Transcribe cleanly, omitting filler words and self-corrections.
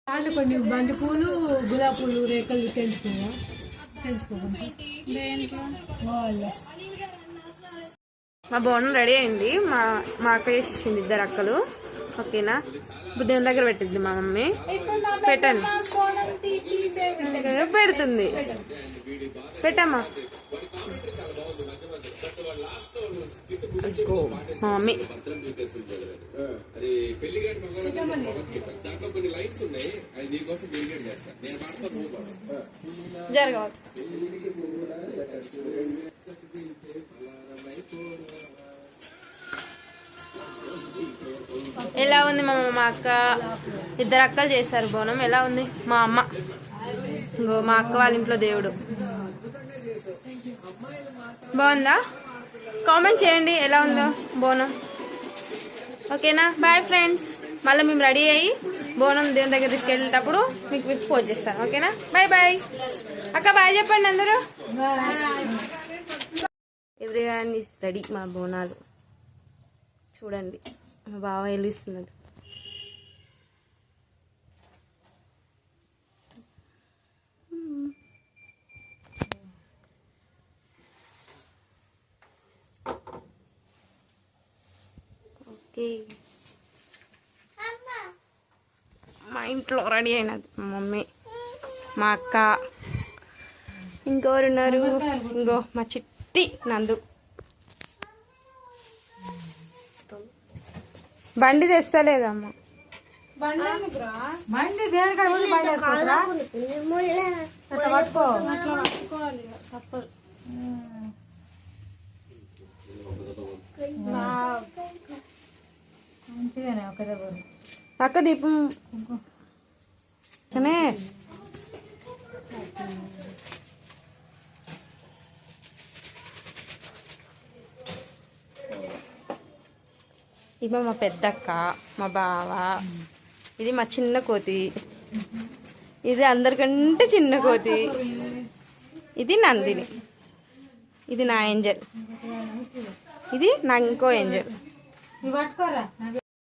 దాంట్లో కొన్ని బంతి పూలు గులాబీ పూలు రేఖలు తెలుసుకోవా మా బోనం రెడీ అయింది. మా అక్క చేసేసింది, ఇద్దరు అక్కలు. ఓకేనా, ఇప్పుడు దేవుని దగ్గర పెట్టింది మా మమ్మీ. పెట్టండి, పెడుతుంది. పెట్టమ్మా మా మమ్మీ. జరగవు. ఎలా ఉంది మా అక్క? ఇద్దరు అక్కలు చేశారు బోనం. ఎలా ఉంది మా అమ్మ? ఇంకో మా అక్క వాళ్ళ ఇంట్లో దేవుడు. బాగుందా? కామెంట్ చేయండి ఎలా ఉందో బోనం. ఓకేనా, బాయ్ ఫ్రెండ్స్. మళ్ళీ మేము రెడీ అయ్యి బోనం దేవుని దగ్గర తీసుకెళ్ళేటప్పుడు మీకు పోస్ట్ చేస్తాను. ఓకేనా, బాయ్ బాయ్. అక్క బాయ్ చెప్పండి అందరూ. Everyone is ready. మా బోనాలు చూడండి, మా బావ వెలుస్తున్నాడు. ఓకే, మా ఇంట్లో రెడీ అయినది మా మమ్మీ, మా అక్క, ఇంకెవరున్నారు, ఇంకో మా చిట్టి నందు. బండి తెస్తలేదమ్మా. బండి దేనికని మంచిగానే ఒక దగ్గర అక్క దీపం కానీ ఇవి మా పెద్దక్క, మా బావ. ఇది మా చిన్న కోతి. ఇది అందరికంటే చిన్న కోతి. ఇది నందిని. ఇది నా ఏంజల్. ఇది నా ఇంకో ఏంజల్.